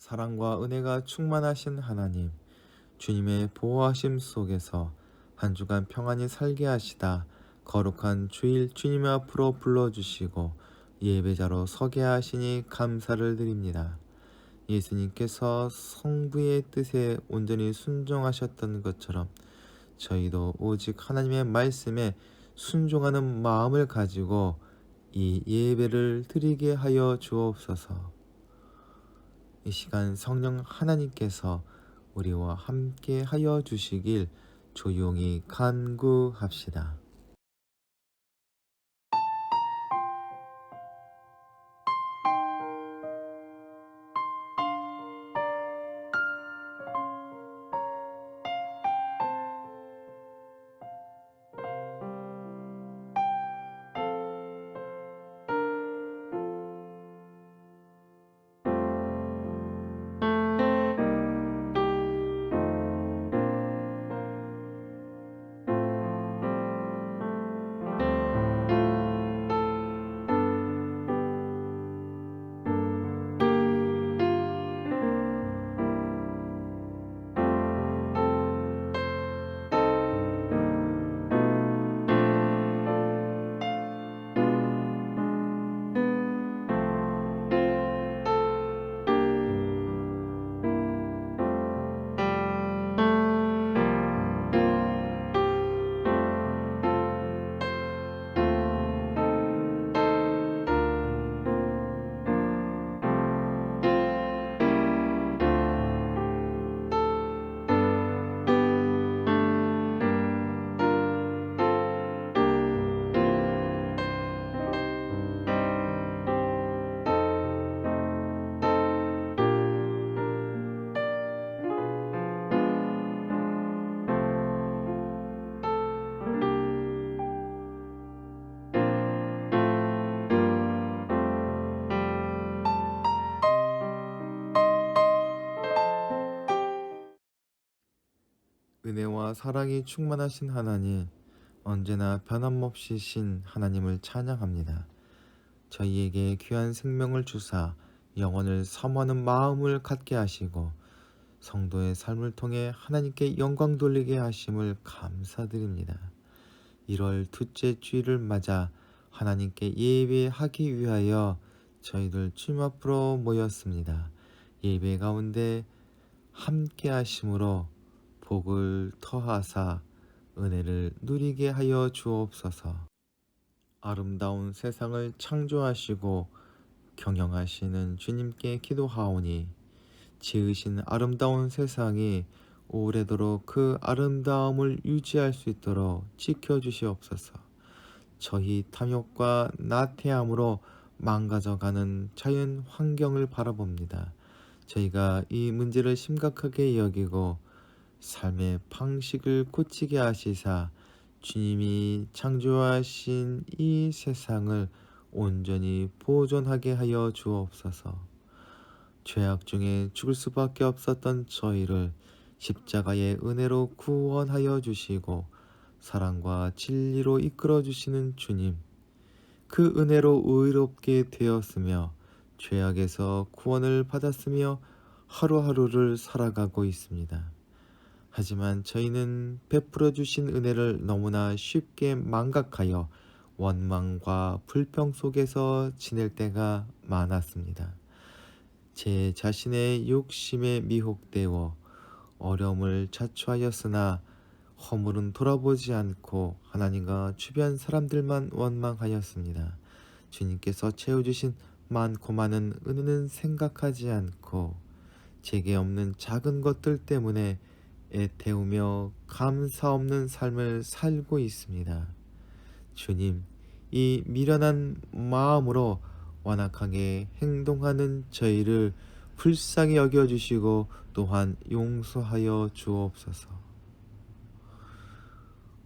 사랑과 은혜가 충만하신 하나님, 주님의 보호하심 속에서 한 주간 평안히 살게 하시다 거룩한 주일 주님 앞으로 불러주시고 예배자로 서게 하시니 감사를 드립니다. 예수님께서 성부의 뜻에 온전히 순종하셨던 것처럼 저희도 오직 하나님의 말씀에 순종하는 마음을 가지고 이 예배를 드리게 하여 주옵소서. 이 시간 성령 하나님께서 우리와 함께 하여 주시길 조용히 간구합시다. 은혜와 사랑이 충만하신 하나님, 언제나 변함없이신 하나님을 찬양합니다. 저희에게 귀한 생명을 주사 영혼을 사모하는 마음을 갖게 하시고 성도의 삶을 통해 하나님께 영광 돌리게 하심을 감사드립니다. 1월 둘째 주일을 맞아 하나님께 예배하기 위하여 저희들 주님 앞으로 모였습니다. 예배 가운데 함께 하심으로 복을 더하사 은혜를 누리게 하여 주옵소서. 아름다운 세상을 창조하시고 경영하시는 주님께 기도하오니 지으신 아름다운 세상이 오래도록 그 아름다움을 유지할 수 있도록 지켜주시옵소서. 저희 탐욕과 나태함으로 망가져가는 자연 환경을 바라봅니다. 저희가 이 문제를 심각하게 여기고 삶의 방식을 고치게 하시사 주님이 창조하신 이 세상을 온전히 보존하게 하여 주옵소서. 죄악 중에 죽을 수밖에 없었던 저희를 십자가의 은혜로 구원하여 주시고 사랑과 진리로 이끌어 주시는 주님, 그 은혜로 의롭게 되었으며 죄악에서 구원을 받았으며 하루하루를 살아가고 있습니다. 하지만 저희는 베풀어 주신 은혜를 너무나 쉽게 망각하여 원망과 불평 속에서 지낼 때가 많았습니다. 제 자신의 욕심에 미혹되어 어려움을 자초하였으나 허물은 돌아보지 않고 하나님과 주변 사람들만 원망하였습니다. 주님께서 채워주신 많고 많은 은혜는 생각하지 않고 제게 없는 작은 것들 때문에 애태우며 감사 없는 삶을 살고 있습니다. 주님, 이 미련한 마음으로 완악하게 행동하는 저희를 불쌍히 여겨주시고 또한 용서하여 주옵소서.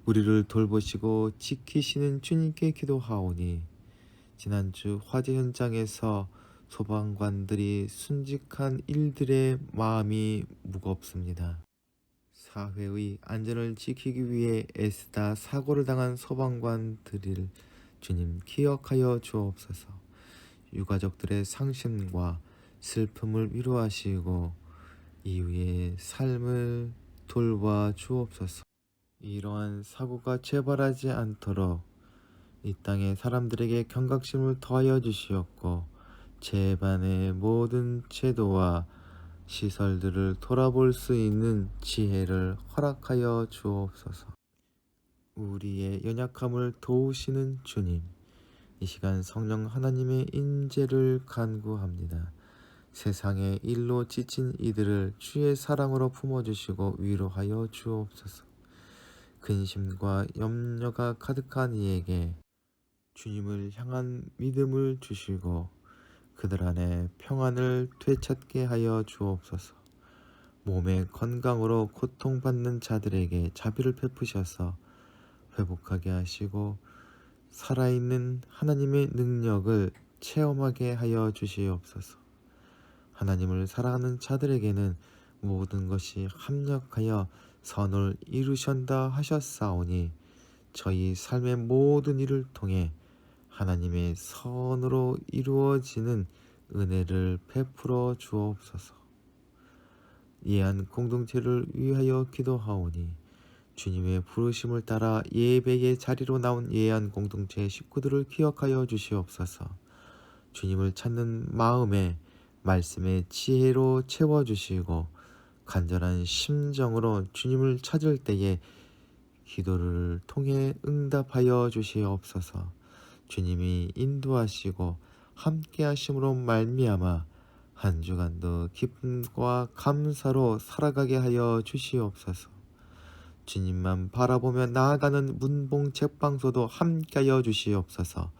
우리를 돌보시고 지키시는 주님께 기도하오니 지난주 화재 현장에서 소방관들이 순직한 일들의 마음이 무겁습니다. 사회의 안전을 지키기 위해 애쓰다 사고를 당한 소방관들을 주님 기억하여 주옵소서. 유가족들의 상심과 슬픔을 위로하시고 이후의 삶을 돌봐 주옵소서. 이러한 사고가 재발하지 않도록 이 땅의 사람들에게 경각심을 더하여 주시옵고 제반의 모든 제도와 시설들을 돌아볼 수 있는 지혜를 허락하여 주옵소서. 우리의 연약함을 도우시는 주님, 이 시간 성령 하나님의 인재를 간구합니다. 세상의 일로 지친 이들을 주의 사랑으로 품어주시고 위로하여 주옵소서. 근심과 염려가 가득한 이에게 주님을 향한 믿음을 주시고 그들 안에 평안을 되찾게 하여 주옵소서. 몸의 건강으로 고통받는 자들에게 자비를 베푸셔서 회복하게 하시고 살아있는 하나님의 능력을 체험하게 하여 주시옵소서. 하나님을 사랑하는 자들에게는 모든 것이 합력하여 선을 이루신다 하셨사오니 저희 삶의 모든 일을 통해 하나님의 선으로 이루어지는 은혜를 베풀어 주옵소서. 예한 공동체를 위하여 기도하오니 주님의 부르심을 따라 예배의 자리로 나온 예한 공동체 식구들을 기억하여 주시옵소서. 주님을 찾는 마음에 말씀의 지혜로 채워주시고 간절한 심정으로 주님을 찾을 때에 기도를 통해 응답하여 주시옵소서. 주님이 인도하시고 함께 하심으로 말미암아 한 주간도 기쁨과 감사로 살아가게 하여 주시옵소서. 주님만 바라보며 나아가는 문봉 책방소도 함께하여 주시옵소서.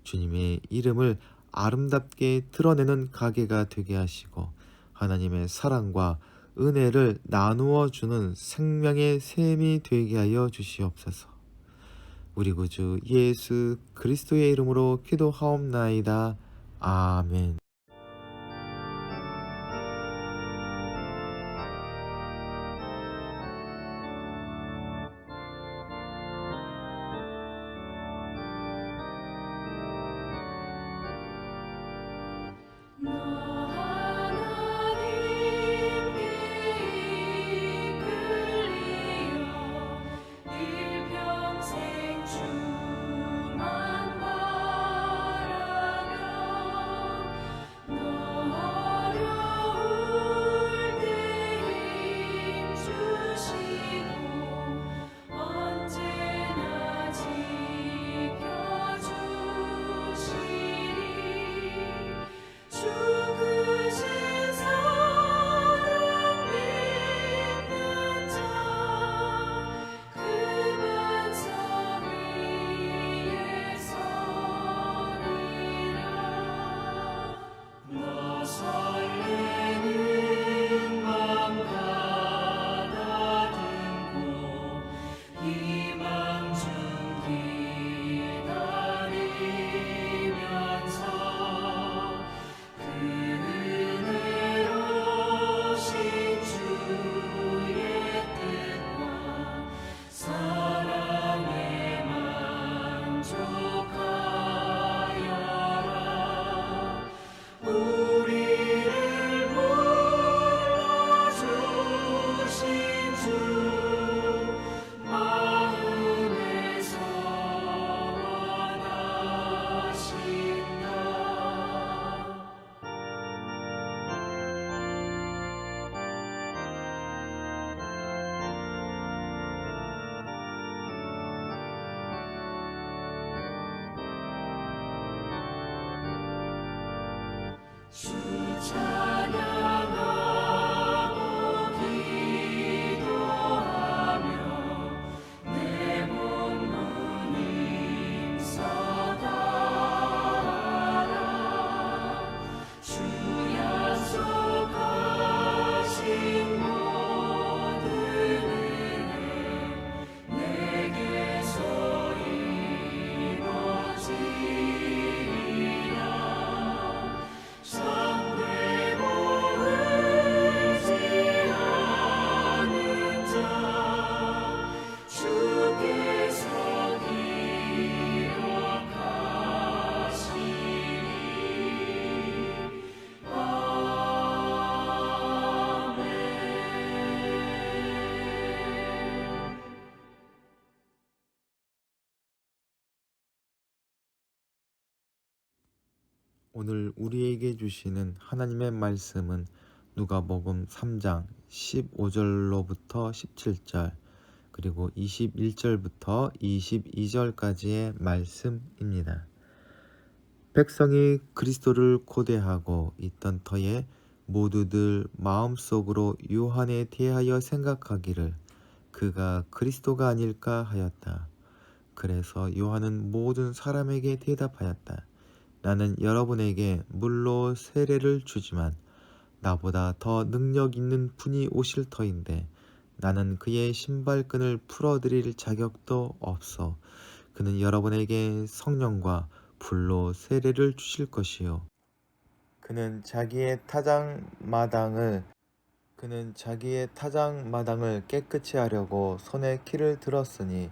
주님의 이름을 아름답게 드러내는 가게가 되게 하시고 하나님의 사랑과 은혜를 나누어 주는 생명의 샘이 되게 하여 주시옵소서. 우리 구주 예수 그리스도의 이름으로 기도하옵나이다. 아멘. 나 하나님께 이끌리어 일평생 주만 바라며 오늘 우리에게 주시는 하나님의 말씀은 누가복음 3장 15절로부터 17절 그리고 21절부터 22절까지의 말씀입니다. 백성이 그리스도를 고대하고 있던 터에 모두들 마음속으로 요한에 대하여 생각하기를 그가 그리스도가 아닐까 하였다. 그래서 요한은 모든 사람에게 대답하였다. 나는 여러분에게 물로 세례를 주지만 나보다 더 능력 있는 분이 오실 터인데 나는 그의 신발끈을 풀어드릴 자격도 없어. 그는 여러분에게 성령과 불로 세례를 주실 것이요. 그는 자기의 타작마당을 깨끗이 하려고 손에 키를 들었으니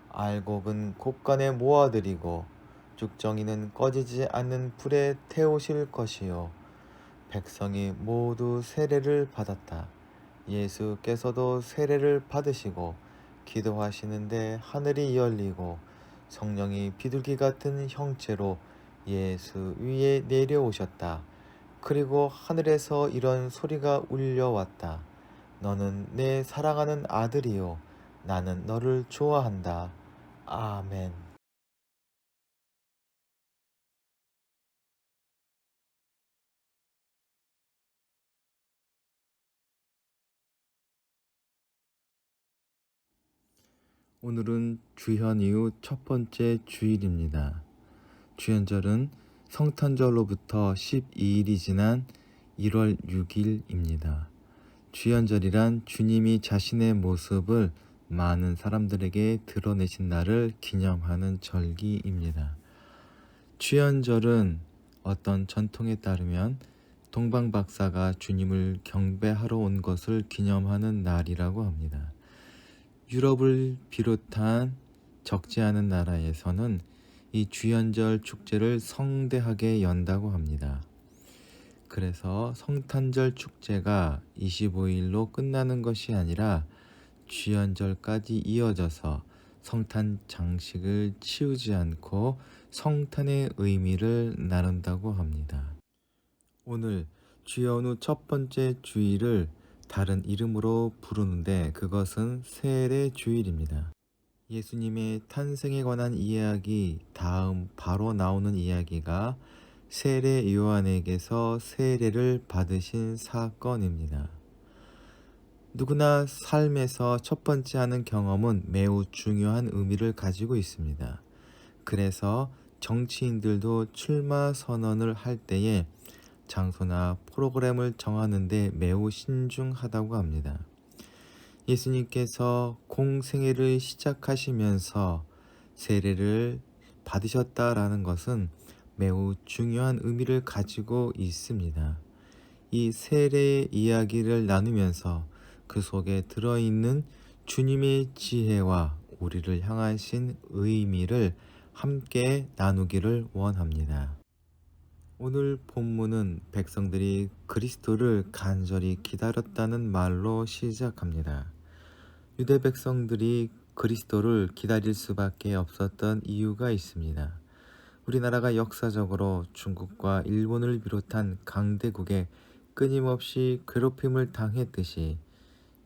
알곡은 곳간에 모아들이고 죽정이는 꺼지지 않는 불에 태우실 것이요. 백성이 모두 세례를 받았다. 예수께서도 세례를 받으시고 기도하시는데 하늘이 열리고 성령이 비둘기 같은 형체로 예수 위에 내려오셨다. 그리고 하늘에서 이런 소리가 울려왔다. 너는 내 사랑하는 아들이요. 나는 너를 좋아한다. 아멘. 오늘은 주현 이후 첫 번째 주일입니다. 주현절은 성탄절로부터 12일이 지난 1월 6일입니다. 주현절이란 주님이 자신의 모습을 많은 사람들에게 드러내신 날을 기념하는 절기입니다. 주현절은 어떤 전통에 따르면 동방박사가 주님을 경배하러 온 것을 기념하는 날이라고 합니다. 유럽을 비롯한 적지 않은 나라에서는 이 주현절 축제를 성대하게 연다고 합니다. 그래서 성탄절 축제가 25일로 끝나는 것이 아니라 주현절까지 이어져서 성탄 장식을 치우지 않고 성탄의 의미를 나눈다고 합니다. 오늘 주연 후 첫 번째 주일을 다른 이름으로 부르는데 그것은 세례 주일입니다. 예수님의 탄생에 관한 이야기 다음 바로 나오는 이야기가 세례 요한에게서 세례를 받으신 사건입니다. 누구나 삶에서 첫 번째 하는 경험은 매우 중요한 의미를 가지고 있습니다. 그래서 정치인들도 출마 선언을 할 때에 장소나 프로그램을 정하는데 매우 신중하다고 합니다. 예수님께서 공생애를 시작하시면서 세례를 받으셨다라는 것은 매우 중요한 의미를 가지고 있습니다. 이 세례의 이야기를 나누면서 그 속에 들어있는 주님의 지혜와 우리를 향하신 의미를 함께 나누기를 원합니다. 오늘 본문은 백성들이 그리스도를 간절히 기다렸다는 말로 시작합니다. 유대 백성들이 그리스도를 기다릴 수밖에 없었던 이유가 있습니다. 우리나라가 역사적으로 중국과 일본을 비롯한 강대국에 끊임없이 괴롭힘을 당했듯이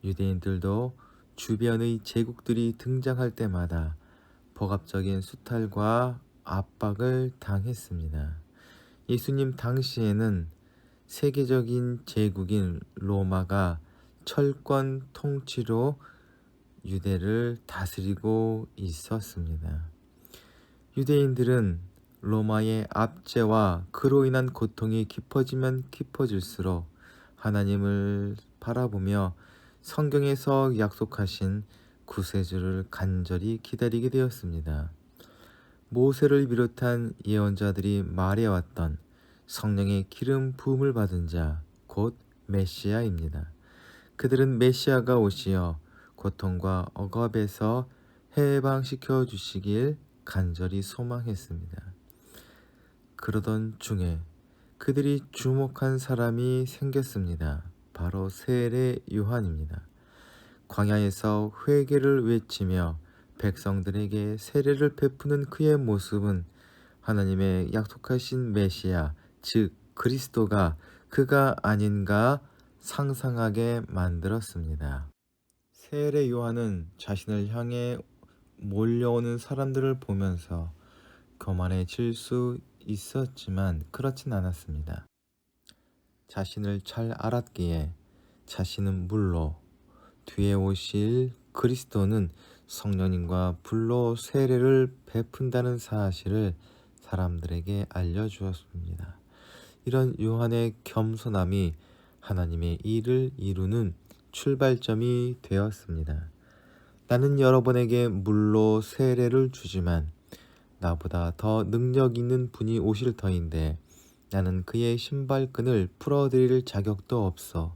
유대인들도 주변의 제국들이 등장할 때마다 복합적인 수탈과 압박을 당했습니다. 예수님 당시에는 세계적인 제국인 로마가 철권 통치로 유대를 다스리고 있었습니다. 유대인들은 로마의 압제와 그로 인한 고통이 깊어지면 깊어질수록 하나님을 바라보며 성경에서 약속하신 구세주를 간절히 기다리게 되었습니다. 모세를 비롯한 예언자들이 말해왔던 성령의 기름 부음을 받은 자, 곧 메시아입니다. 그들은 메시아가 오시어 고통과 억압에서 해방시켜 주시길 간절히 소망했습니다. 그러던 중에 그들이 주목한 사람이 생겼습니다. 바로 세례 요한입니다. 광야에서 회개를 외치며 백성들에게 세례를 베푸는 그의 모습은 하나님의 약속하신 메시아, 즉 그리스도가 그가 아닌가 상상하게 만들었습니다. 세례 요한은 자신을 향해 몰려오는 사람들을 보면서 교만해질 수 있었지만 그렇진 않았습니다. 자신을 잘 알았기에 자신은 물로, 뒤에 오실 그리스도는 성령님과 불로 세례를 베푼다는 사실을 사람들에게 알려주었습니다. 이런 요한의 겸손함이 하나님의 일을 이루는 출발점이 되었습니다. 나는 여러분에게 물로 세례를 주지만 나보다 더 능력 있는 분이 오실 터인데 나는 그의 신발끈을 풀어드릴 자격도 없어.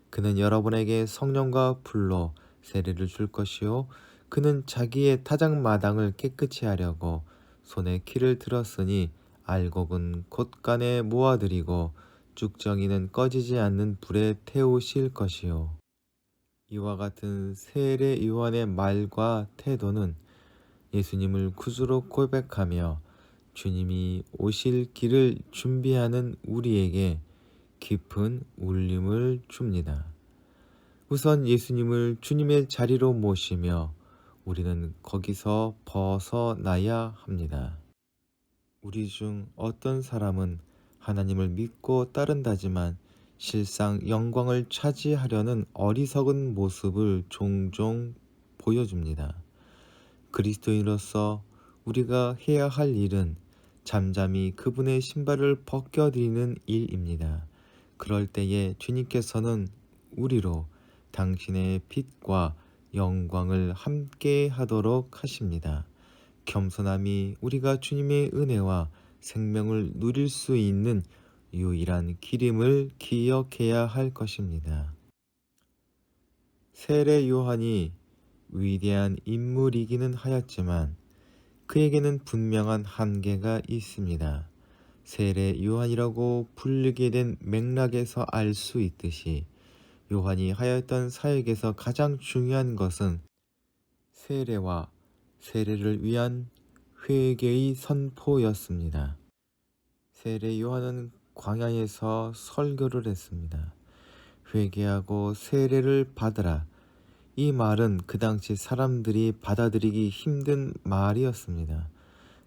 그는 여러분에게 성령과 불로 세례를 줄 것이요 그는 자기의 타작마당을 깨끗이 하려고 손에 키를 들었으니 알곡은 곳간에 모아들이고 쭉정이는 꺼지지 않는 불에 태우실 것이요. 이와 같은 세례 요한의 말과 태도는 예수님을 구주로 고백하며 주님이 오실 길을 준비하는 우리에게 깊은 울림을 줍니다. 우선 예수님을 주님의 자리로 모시며 우리는 거기서 벗어나야 합니다. 우리 중 어떤 사람은 하나님을 믿고 따른다지만 실상 영광을 차지하려는 어리석은 모습을 종종 보여줍니다. 그리스도인으로서 우리가 해야 할 일은 잠잠히 그분의 신발을 벗겨드리는 일입니다. 그럴 때에 주님께서는 우리로 당신의 빛과 영광을 함께 하도록 하십니다. 겸손함이 우리가 주님의 은혜와 생명을 누릴 수 있는 유일한 길임을 기억해야 할 것입니다. 세례 요한이 위대한 인물이기는 하였지만 그에게는 분명한 한계가 있습니다. 세례 요한이라고 불리게 된 맥락에서 알 수 있듯이 요한이 하였던 사역에서 가장 중요한 것은 세례와 세례를 위한 회개의 선포였습니다. 세례 요한은 광야에서 설교를 했습니다. 회개하고 세례를 받으라. 이 말은 그 당시 사람들이 받아들이기 힘든 말이었습니다.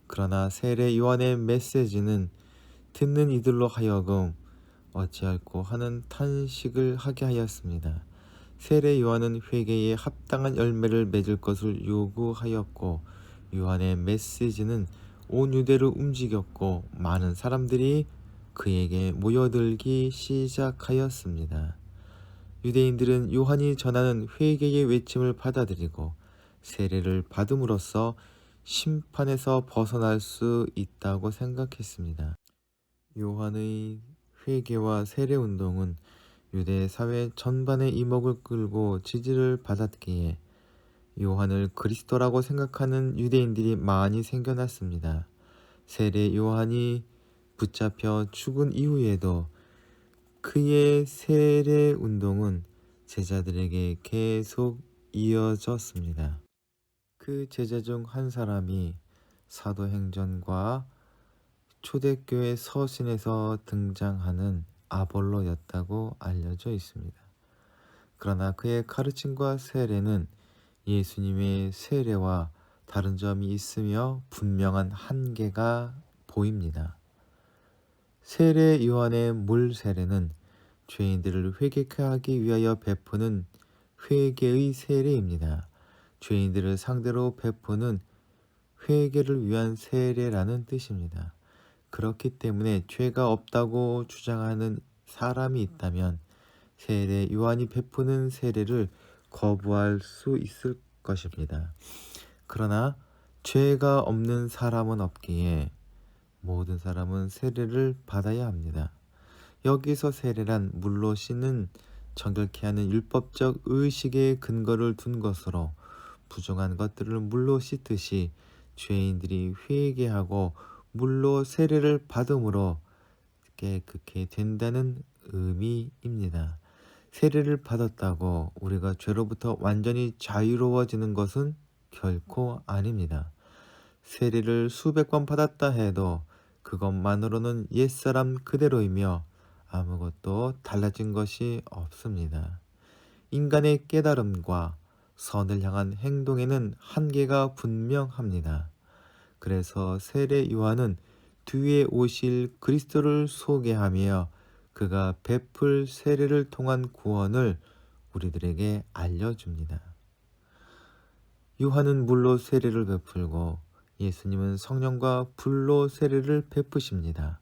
그러나 세례 요한의 메시지는 듣는 이들로 하여금 어찌할꼬 하는 탄식을 하게 하였습니다. 세례 요한은 회개에 합당한 열매를 맺을 것을 요구하였고 요한의 메시지는 온 유대를 움직였고 많은 사람들이 그에게 모여들기 시작하였습니다. 유대인들은 요한이 전하는 회개의 외침을 받아들이고 세례를 받음으로써 심판에서 벗어날 수 있다고 생각했습니다. 요한의 회개와 세례 운동은 유대 사회 전반의 이목을 끌고 지지를 받았기에 요한을 그리스도라고 생각하는 유대인들이 많이 생겨났습니다. 세례 요한이 붙잡혀 죽은 이후에도 그의 세례 운동은 제자들에게 계속 이어졌습니다. 그 제자 중 한 사람이 사도행전과 초대교회 서신에서 등장하는 아볼로였다고 알려져 있습니다. 그러나 그의 가르침과 세례는 예수님의 세례와 다른 점이 있으며 분명한 한계가 보입니다. 세례 요한의 물 세례는 죄인들을 회개케 하기 위하여 베푸는 회개의 세례입니다. 죄인들을 상대로 베푸는 회개를 위한 세례라는 뜻입니다. 그렇기 때문에 죄가 없다고 주장하는 사람이 있다면 세례 요한이 베푸는 세례를 거부할 수 있을 것입니다. 그러나 죄가 없는 사람은 없기에 모든 사람은 세례를 받아야 합니다. 여기서 세례란 물로 씻는 정결케 하는 율법적 의식에 근거를 둔 것으로 부정한 것들을 물로 씻듯이 죄인들이 회개하고 물로 세례를 받음으로 깨끗게 된다는 의미입니다. 세례를 받았다고 우리가 죄로부터 완전히 자유로워지는 것은 결코 아닙니다. 세례를 수백 번 받았다 해도 그것만으로는 옛사람 그대로이며 아무것도 달라진 것이 없습니다. 인간의 깨달음과 선을 향한 행동에는 한계가 분명합니다. 그래서 세례 요한은 뒤에 오실 그리스도를 소개하며 그가 베풀 세례를 통한 구원을 우리들에게 알려줍니다. 요한은 물로 세례를 베풀고 예수님은 성령과 불로 세례를 베푸십니다.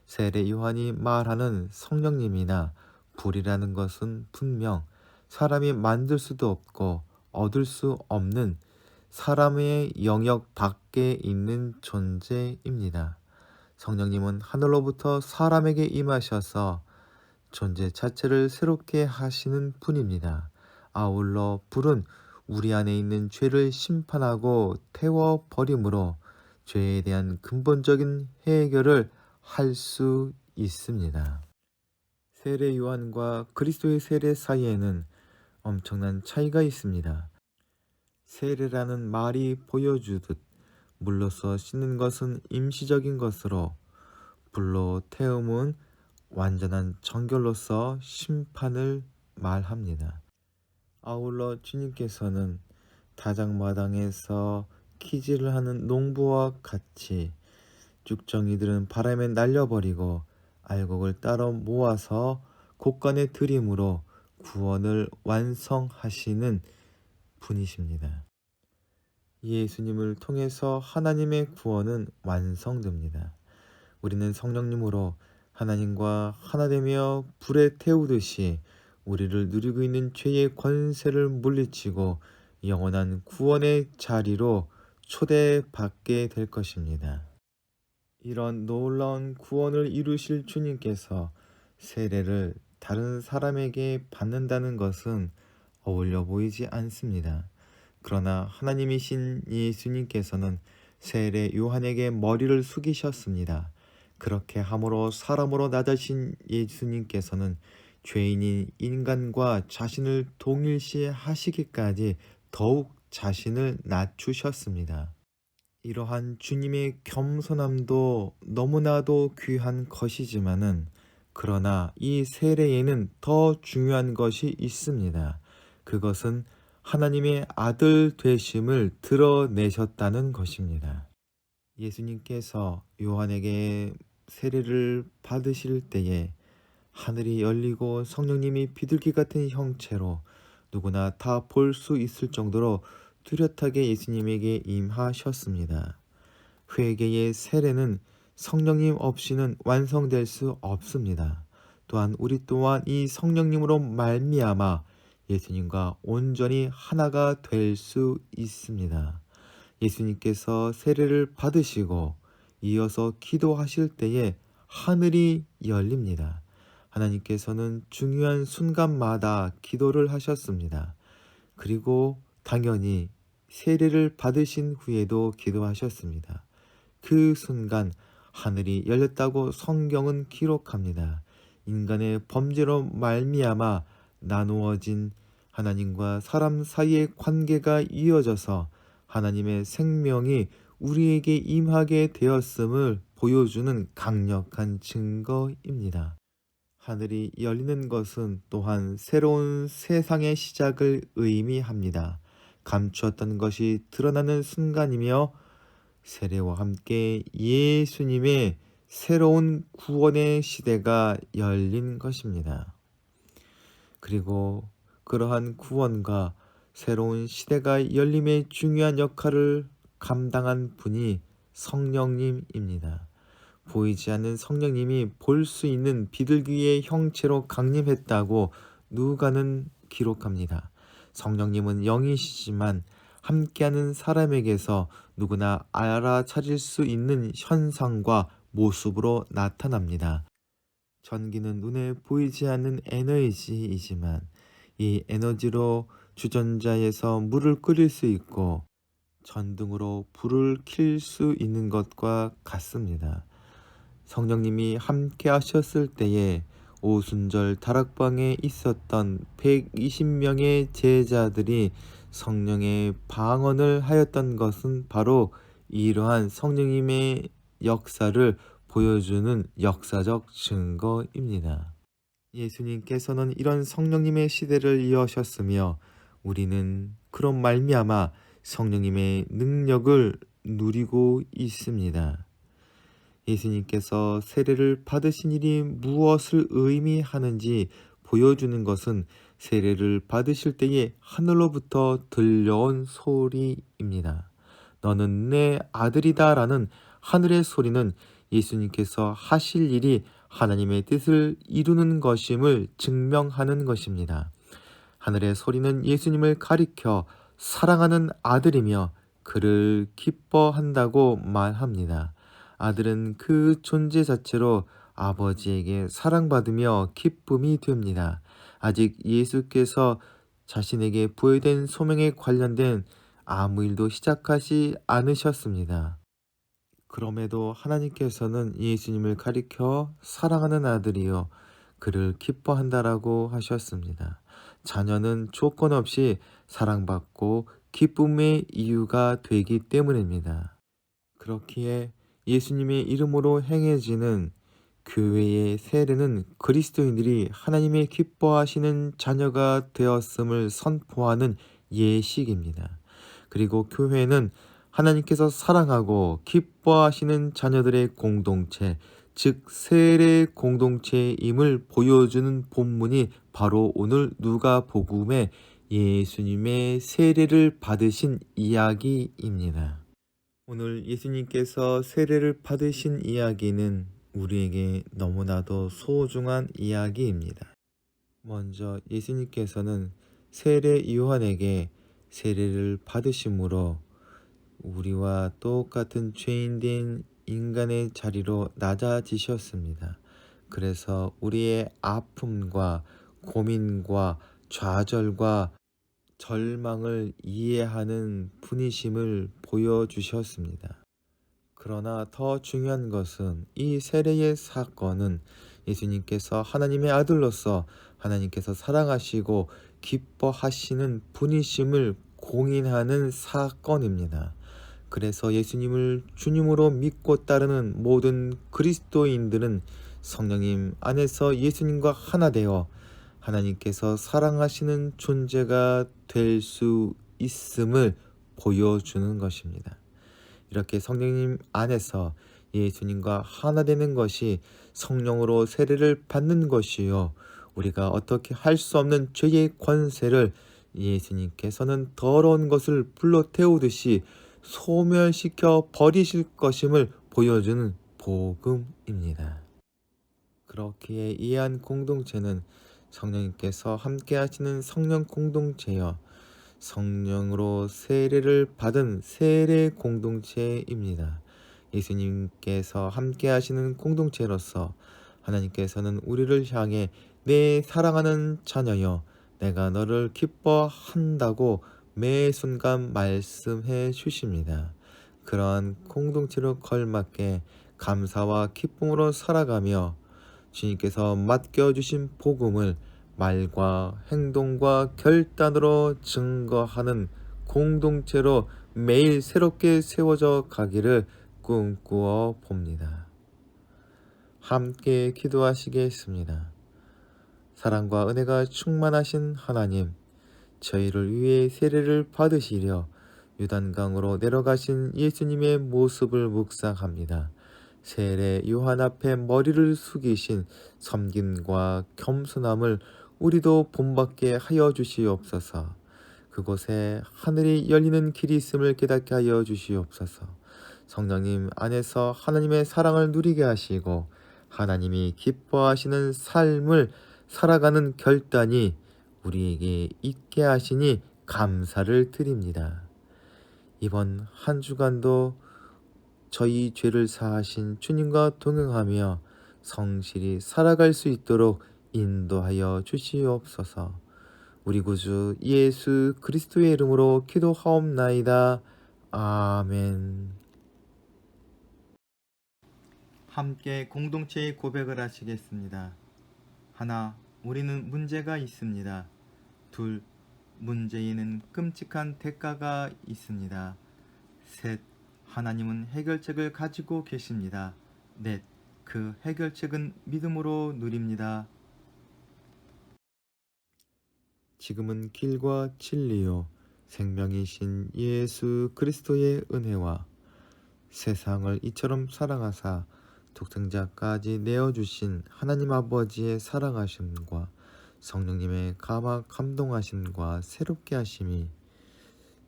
세례 요한이 말하는 성령님이나 불이라는 것은 분명 사람이 만들 수도 없고 얻을 수 없는 사람의 영역 밖에 있는 존재입니다. 성령님은 하늘로부터 사람에게 임하셔서 존재 자체를 새롭게 하시는 분입니다. 아울러 불은 우리 안에 있는 죄를 심판하고 태워버림으로 죄에 대한 근본적인 해결을 할 수 있습니다. 세례 요한과 그리스도의 세례 사이에는 엄청난 차이가 있습니다. 세례라는 말이 보여주듯 물로서 씻는 것은 임시적인 것으로 불로 태움은 완전한 정결로서 심판을 말합니다. 아울러 주님께서는 다장마당에서 키질을 하는 농부와 같이 쭉정이들은 바람에 날려버리고 알곡을 따로 모아서 곳간에 들임으로 구원을 완성하시는 분이십니다. 예수님을 통해서 하나님의 구원은 완성됩니다. 우리는 성령님으로 하나님과 하나되며 불에 태우듯이 우리를 누리고 있는 죄의 권세를 물리치고 영원한 구원의 자리로 초대받게 될 것입니다. 이런 놀라운 구원을 이루실 주님께서 세례를 다른 사람에게 받는다는 것은 어울려 보이지 않습니다. 그러나 하나님이신 예수님께서는 세례 요한에게 머리를 숙이셨습니다. 그렇게 함으로 사람으로 낮아신 예수님께서는 죄인인 인간과 자신을 동일시하시기까지 더욱 자신을 낮추셨습니다. 이러한 주님의 겸손함도 너무나도 귀한 것이지만은 그러나 이 세례에는 더 중요한 것이 있습니다. 그것은 하나님의 아들 되심을 드러내셨다는 것입니다. 예수님께서 요한에게 세례를 받으실 때에 하늘이 열리고 성령님이 비둘기 같은 형체로 누구나 다 볼 수 있을 정도로 뚜렷하게 예수님에게 임하셨습니다. 회개의 세례는 성령님 없이는 완성될 수 없습니다. 또한 우리 또한 이 성령님으로 말미암아 예수님과 온전히 하나가 될 수 있습니다. 예수님께서 세례를 받으시고 이어서 기도하실 때에 하늘이 열립니다. 하나님께서는 중요한 순간마다 기도를 하셨습니다. 그리고 당연히 세례를 받으신 후에도 기도하셨습니다. 그 순간 하늘이 열렸다고 성경은 기록합니다. 인간의 범죄로 말미암아 나누어진 하나님과 사람 사이의 관계가 이어져서 하나님의 생명이 우리에게 임하게 되었음을 보여주는 강력한 증거입니다. 하늘이 열리는 것은 또한 새로운 세상의 시작을 의미합니다. 감추었던 것이 드러나는 순간이며 세례와 함께 예수님의 새로운 구원의 시대가 열린 것입니다. 그리고 그러한 구원과 새로운 시대가 열림의 중요한 역할을 감당한 분이 성령님입니다. 보이지 않는 성령님이 볼 수 있는 비둘기의 형체로 강림했다고 누가는 기록합니다. 성령님은 영이시지만 함께하는 사람에게서 누구나 알아차릴 수 있는 현상과 모습으로 나타납니다. 전기는 눈에 보이지 않는 에너지이지만 이 에너지로 주전자에서 물을 끓일 수 있고 전등으로 불을 켤 수 있는 것과 같습니다. 성령님이 함께 하셨을 때에 오순절 다락방에 있었던 120명의 제자들이 성령의 방언을 하였던 것은 바로 이러한 성령님의 역사를 보여주는 역사적 증거입니다. 예수님께서는 이런 성령님의 시대를 여셨으며 우리는 그런 말미암아 성령님의 능력을 누리고 있습니다. 예수님께서 세례를 받으신 일이 무엇을 의미하는지 보여주는 것은 세례를 받으실 때에 하늘로부터 들려온 소리입니다. 너는 내 아들이다 라는 하늘의 소리는 예수님께서 하실 일이 하나님의 뜻을 이루는 것임을 증명하는 것입니다. 하늘의 소리는 예수님을 가리켜 사랑하는 아들이며 그를 기뻐한다고 말합니다. 아들은 그 존재 자체로 아버지에게 사랑받으며 기쁨이 됩니다. 아직 예수께서 자신에게 부여된 소명에 관련된 아무 일도 시작하지 않으셨습니다. 그럼에도 하나님께서는 예수님을 가리켜 사랑하는 아들이요 그를 기뻐한다라고 하셨습니다. 자녀는 조건 없이 사랑받고 기쁨의 이유가 되기 때문입니다. 그렇기에 예수님의 이름으로 행해지는 교회의 세례는 그리스도인들이 하나님의 기뻐하시는 자녀가 되었음을 선포하는 예식입니다. 그리고 교회는 하나님께서 사랑하고 기뻐하시는 자녀들의 공동체, 즉 세례 공동체임을 보여주는 본문이 바로 오늘 누가복음의 예수님의 세례를 받으신 이야기입니다. 오늘 예수님께서 세례를 받으신 이야기는 우리에게 너무나도 소중한 이야기입니다. 먼저 예수님께서는 세례 요한에게 세례를 받으심으로 우리와 똑같은 죄인된 인간의 자리로 낮아지셨습니다. 그래서 우리의 아픔과 고민과 좌절과 절망을 이해하는 분이심을 보여주셨습니다. 그러나 더 중요한 것은 이 세례의 사건은 예수님께서 하나님의 아들로서 하나님께서 사랑하시고 기뻐하시는 분이심을 공인하는 사건입니다. 그래서 예수님을 주님으로 믿고 따르는 모든 그리스도인들은 성령님 안에서 예수님과 하나 되어 하나님께서 사랑하시는 존재가 될 수 있음을 보여주는 것입니다. 이렇게 성령님 안에서 예수님과 하나 되는 것이 성령으로 세례를 받는 것이요. 우리가 어떻게 할 수 없는 죄의 권세를 예수님께서는 더러운 것을 불러 태우듯이 소멸시켜 버리실 것임을 보여주는 복음입니다. 그렇기에 이해한 공동체는 성령님께서 함께 하시는 성령 공동체여 성령으로 세례를 받은 세례 공동체입니다. 예수님께서 함께 하시는 공동체로서 하나님께서는 우리를 향해 내 사랑하는 자녀여 내가 너를 기뻐한다고 매 순간 말씀해 주십니다. 그러한 공동체로 걸맞게 감사와 기쁨으로 살아가며 주님께서 맡겨주신 복음을 말과 행동과 결단으로 증거하는 공동체로 매일 새롭게 세워져 가기를 꿈꾸어 봅니다. 함께 기도하시겠습니다. 사랑과 은혜가 충만하신 하나님, 저희를 위해 세례를 받으시려 요단강으로 내려가신 예수님의 모습을 묵상합니다. 세례 요한 앞에 머리를 숙이신 섬김과 겸손함을 우리도 본받게 하여 주시옵소서. 그곳에 하늘이 열리는 길이 있음을 깨닫게 하여 주시옵소서. 성령님 안에서 하나님의 사랑을 누리게 하시고 하나님이 기뻐하시는 삶을 살아가는 결단이 우리에게 있게 하시니 감사를 드립니다. 이번 한 주간도 저희 죄를 사하신 주님과 동행하며 성실히 살아갈 수 있도록 인도하여 주시옵소서. 우리 구주 예수 그리스도의 이름으로 기도하옵나이다. 아멘. 함께 공동체의 고백을 하시겠습니다. 하나, 우리는 문제가 있습니다. 둘, 문제에는 끔찍한 대가가 있습니다. 셋, 하나님은 해결책을 가지고 계십니다. 넷, 그 해결책은 믿음으로 누립니다. 지금은 길과 진리요 생명이신 예수 그리스도의 은혜와 세상을 이처럼 사랑하사 독생자까지 내어주신 하나님 아버지의 사랑하심과 성령님의 감동하심과 새롭게 하심이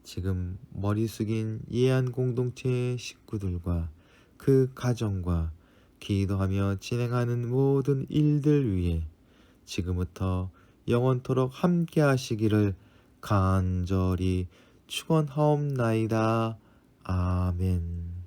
지금 머리 숙인 예한 공동체의 식구들과 그 가정과 기도하며 진행하는 모든 일들 위해 지금부터 영원토록 함께 하시기를 간절히 축원하옵나이다. 아멘.